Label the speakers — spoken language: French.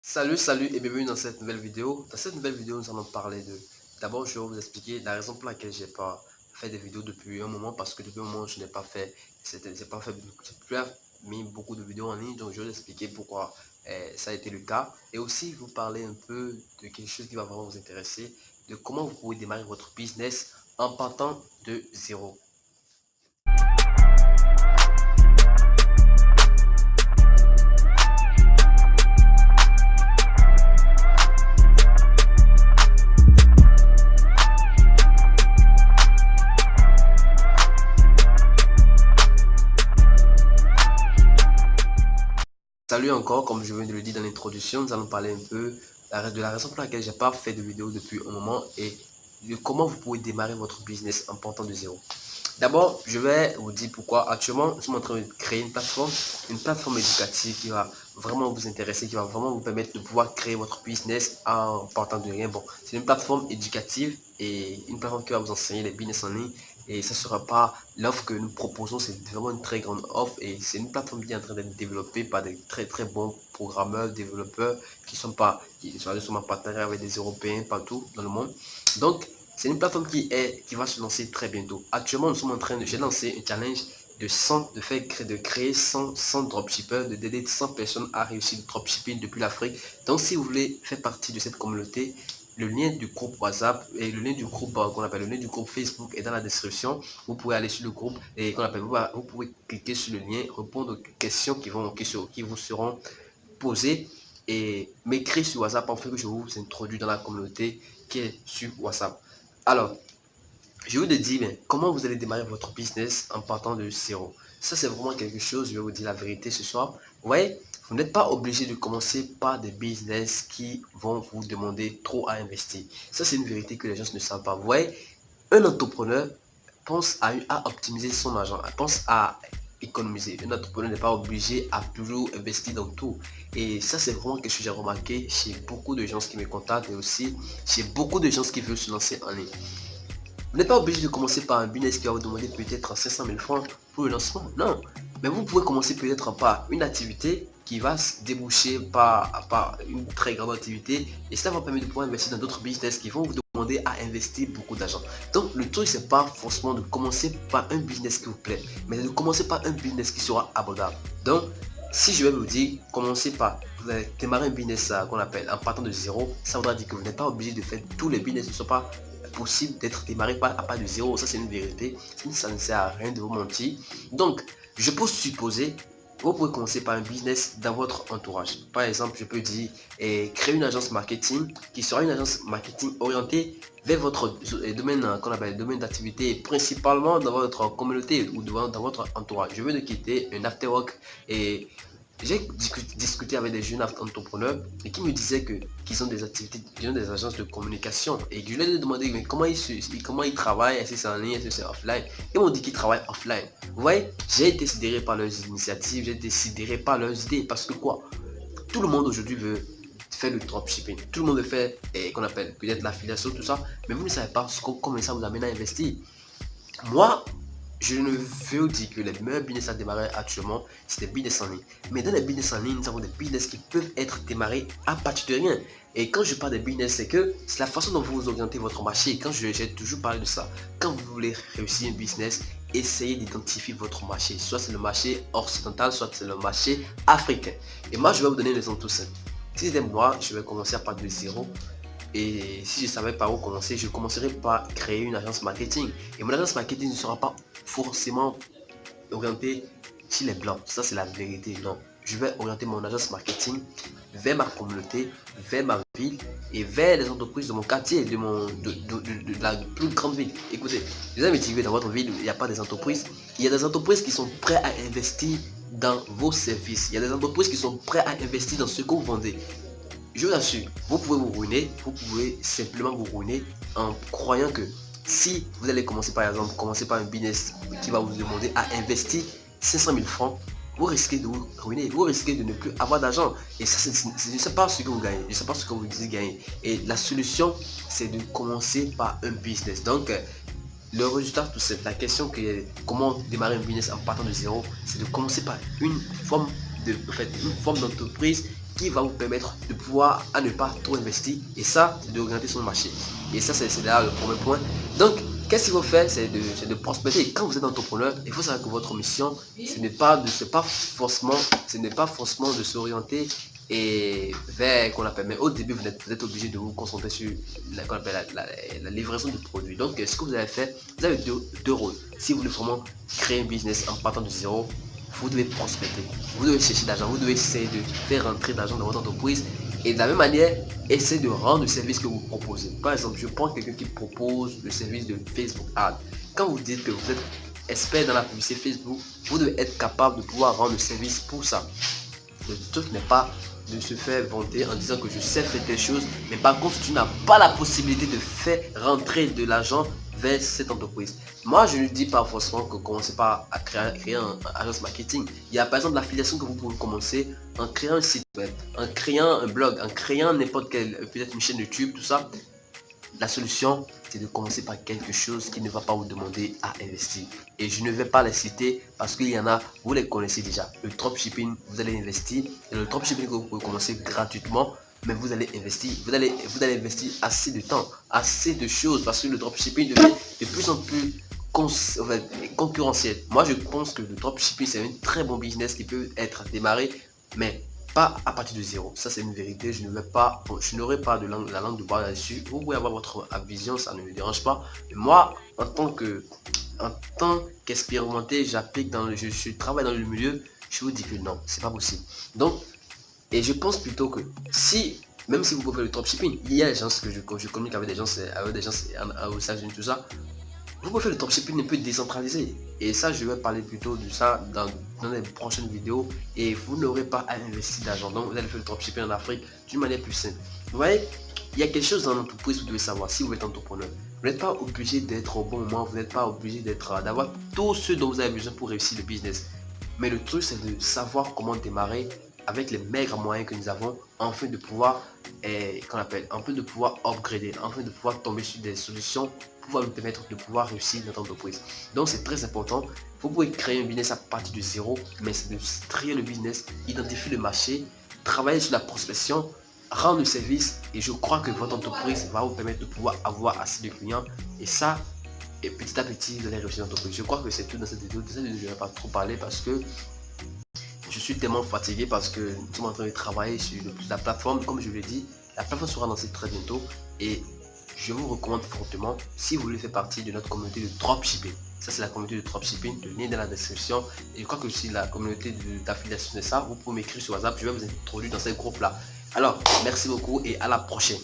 Speaker 1: Salut et bienvenue dans cette nouvelle vidéo. Dans cette nouvelle vidéo, nous allons parler de... D'abord, je vais vous expliquer la raison pour laquelle j'ai pas fait de vidéos depuis un moment. Parce que depuis un moment, je n'ai pas fait... J'ai plus mis beaucoup de vidéos en ligne. Donc, je vais vous expliquer pourquoi ça a été le cas. Et aussi, vous parler un peu de quelque chose qui va vraiment vous intéresser. De comment vous pouvez démarrer votre business en partant de zéro. Salut encore, comme je viens de le dire dans l'introduction, nous allons parler un peu de la raison pour laquelle j'ai pas fait de vidéo depuis un moment et de comment vous pouvez démarrer votre business en partant de zéro. D'abord, je vais vous dire pourquoi. Actuellement, nous sommes en train de créer une plateforme éducative qui va vraiment vous intéresser, qui va vraiment vous permettre de pouvoir créer votre business en partant de rien. Bon, c'est une plateforme éducative et une plateforme qui va vous enseigner les business en ligne. Et ça ne sera pas l'offre que nous proposons, c'est vraiment une très grande offre et c'est une plateforme qui est en train d'être développée par des très bons programmeurs, développeurs qui sont en partenariat avec des Européens partout dans le monde. Donc, c'est une plateforme qui va se lancer très bientôt. Actuellement, nous sommes en train de, j'ai lancé un challenge de créer 100 dropshippers, d'aider 100 personnes à réussir le dropshipping depuis l'Afrique. Donc, si vous voulez faire partie de cette communauté, le lien du groupe WhatsApp et le lien du groupe qu'on appelle le lien du groupe Facebook est dans la description. Vous pouvez aller sur le groupe et vous pouvez cliquer sur le lien, répondre aux questions qui vous seront posées et m'écrire sur WhatsApp en fait que je vous introduis dans la communauté qui est sur WhatsApp. Alors, je vous dis, mais comment vous allez démarrer votre business en partant de zéro? Ça, c'est vraiment quelque chose, je vais vous dire la vérité ce soir. Vous voyez, vous n'êtes pas obligé de commencer par des business qui vont vous demander trop à investir. Ça, c'est une vérité que les gens ne savent pas. Vous voyez, un entrepreneur pense à optimiser son argent, pense à économiser. Un entrepreneur n'est pas obligé à toujours investir dans tout. Et ça, c'est vraiment quelque chose que j'ai remarqué chez beaucoup de gens qui me contactent et aussi chez beaucoup de gens qui veulent se lancer en ligne. Vous n'êtes pas obligé de commencer par un business qui va vous demander peut-être 500 000 francs pour le lancement. Non. Mais vous pouvez commencer peut-être par une activité qui va se déboucher par une très grande activité. Et ça va permettre de pouvoir investir dans d'autres business qui vont vous demander à investir beaucoup d'argent. Donc le truc, c'est pas forcément de commencer par un business qui vous plaît, mais de commencer par un business qui sera abordable. Donc, si je vais vous dire, commencez par démarrer un business qu'on appelle en partant de zéro, ça voudra dire que vous n'êtes pas obligé de faire tous les business ne sont pas possible d'être démarré à part de zéro. Ça, c'est une vérité. Ça ne sert à rien de vous mentir. Donc, je peux supposer, vous pouvez commencer par un business dans votre entourage. Par exemple, je peux dire, créer une agence marketing qui sera une agence marketing orientée vers votre domaine qu'on appelle le domaine d'activité, principalement dans votre communauté ou dans votre entourage. Je veux de quitter un afterwork et j'ai discuté avec des jeunes entrepreneurs et qui me disaient qu'ils ont des activités, qu'ils ont des agences de communication. Et je leur ai demandé mais comment ils travaillent, est-ce que c'est en ligne, est-ce que c'est offline. Ils m'ont dit qu'ils travaillent offline. Vous voyez, j'ai été sidéré par leurs initiatives, j'ai été sidéré par leurs idées. Parce que quoi, tout le monde aujourd'hui veut faire le dropshipping. Tout le monde veut faire qu'on appelle peut-être l'affiliation, tout ça. Mais vous ne savez pas comment ça vous amène à investir. Moi, je ne veux dire que les meilleurs business à démarrer actuellement, c'est des business en ligne. Mais dans les business en ligne, nous avons des business qui peuvent être démarrés à partir de rien. Et quand je parle de business, c'est que c'est la façon dont vous orientez votre marché. Quand j'ai toujours parlé de ça, quand vous voulez réussir un business, essayez d'identifier votre marché. Soit c'est le marché occidental, soit c'est le marché africain. Et moi, je vais vous donner un exemple tout simple. Si c'était moi, je vais commencer à partir de zéro. Et si je savais par où commencer, je commencerai par créer une agence marketing. Et mon agence marketing ne sera pas forcément orientée chez les blancs. Ça, c'est la vérité. Non. Je vais orienter mon agence marketing vers ma communauté, vers ma ville et vers les entreprises de mon quartier, de la plus grande ville. Écoutez, vous allez me dire que dans votre ville, il n'y a pas des entreprises. Il y a des entreprises qui sont prêtes à investir dans vos services. Il y a des entreprises qui sont prêtes à investir dans ce que vous vendez. Je vous assure, vous pouvez vous ruiner, vous pouvez simplement vous ruiner en croyant que si vous allez commencer par exemple, commencer par un business qui va vous demander à investir 500 000 francs, vous risquez de vous ruiner, vous risquez de ne plus avoir d'argent. Et ça, je ne sais pas ce que vous gagnez, je ne sais pas ce que vous dites gagner. Et la solution, c'est de commencer par un business. Donc, le résultat, tout c'est la question que comment démarrer un business en partant de zéro, c'est de commencer par une forme d'entreprise qui va vous permettre de pouvoir à ne pas trop investir. Et ça, c'est d'augmenter son marché. Et ça, c'est là le premier point. Donc, qu'est-ce qu'il faut faire? C'est de prospecter. Quand vous êtes entrepreneur, il faut savoir que votre mission, ce n'est pas forcément de s'orienter et vers qu'on appelle. Mais au début, vous êtes obligé de vous concentrer sur la livraison de produits. Donc, ce que vous avez fait, vous avez deux rôles. Si vous voulez vraiment créer un business en partant de zéro, vous devez prospecter. Vous devez chercher d'argent. Vous devez essayer de faire rentrer d'argent dans votre entreprise. Et de la même manière, essayez de rendre le service que vous proposez. Par exemple, je prends quelqu'un qui propose le service de Facebook Ads. Quand vous dites que vous êtes expert dans la publicité Facebook, vous devez être capable de pouvoir rendre le service pour ça. Le truc n'est pas de se faire vanter en disant que je sais faire telle chose, mais par contre, tu n'as pas la possibilité de faire rentrer de l'argent vers cette entreprise. Moi, je ne dis pas forcément que commencez pas à créer un agence marketing. Il y a par exemple l'affiliation que vous pouvez commencer en créant un site web, en créant un blog, en créant n'importe quelle, peut-être une chaîne YouTube, tout ça. La solution, c'est de commencer par quelque chose qui ne va pas vous demander à investir. Et je ne vais pas les citer parce qu'il y en a, vous les connaissez déjà. Le dropshipping, vous allez investir. Et le dropshipping, vous pouvez commencer gratuitement, mais vous allez investir. Vous allez investir assez de temps, assez de choses, parce que le dropshipping devient de plus en plus concurrentiel. Moi, je pense que le dropshipping, c'est un très bon business qui peut être démarré, mais pas à partir de zéro. Ça, c'est une vérité. Je n'aurai pas la langue de bois là-dessus. Vous pouvez avoir votre vision, ça ne me dérange pas. Mais moi, en tant qu'expérimenté, je travaille dans le milieu, je vous dis que non, c'est pas possible. Donc, et je pense plutôt que même si vous pouvez faire le dropshipping, il y a des gens que je communique avec des gens aux États-Unis, tout ça. Vous pouvez faire le dropshipping un peu décentralisé. Et ça, je vais parler plutôt de ça dans les prochaines vidéos. Et vous n'aurez pas à investir d'argent. Donc, vous allez faire le dropshipping en Afrique d'une manière plus simple. Vous voyez, il y a quelque chose dans l'entreprise que vous devez savoir si vous êtes entrepreneur. Vous n'êtes pas obligé d'être au bon moment. Vous n'êtes pas obligé d'avoir tout ce dont vous avez besoin pour réussir le business. Mais le truc, c'est de savoir comment démarrer avec les maigres moyens que nous avons, afin de pouvoir, afin de pouvoir upgrader, afin de pouvoir tomber sur des solutions pour pouvoir nous permettre de pouvoir réussir notre entreprise. Donc c'est très important. Vous pouvez créer un business à partir de zéro, mais c'est de trier le business, identifier le marché, travailler sur la prospection, rendre le service, et je crois que votre entreprise va vous permettre de pouvoir avoir assez de clients, et ça, et petit à petit, vous allez réussir l'entreprise. Je crois que c'est tout dans cette vidéo. Je ne vais pas trop parler parce que je suis tellement fatigué, parce que nous sommes en train de travailler sur la plateforme. Comme je l'ai dit, la plateforme sera lancée très bientôt, et je vous recommande fortement, si vous voulez faire partie de notre communauté de dropshipping. Ça, c'est la communauté de dropshipping, le lien dans la description. Et je crois que si la communauté d'affiliation de ça, vous pouvez m'écrire sur WhatsApp, je vais vous introduire dans ces groupes là. Alors, merci beaucoup et à la prochaine.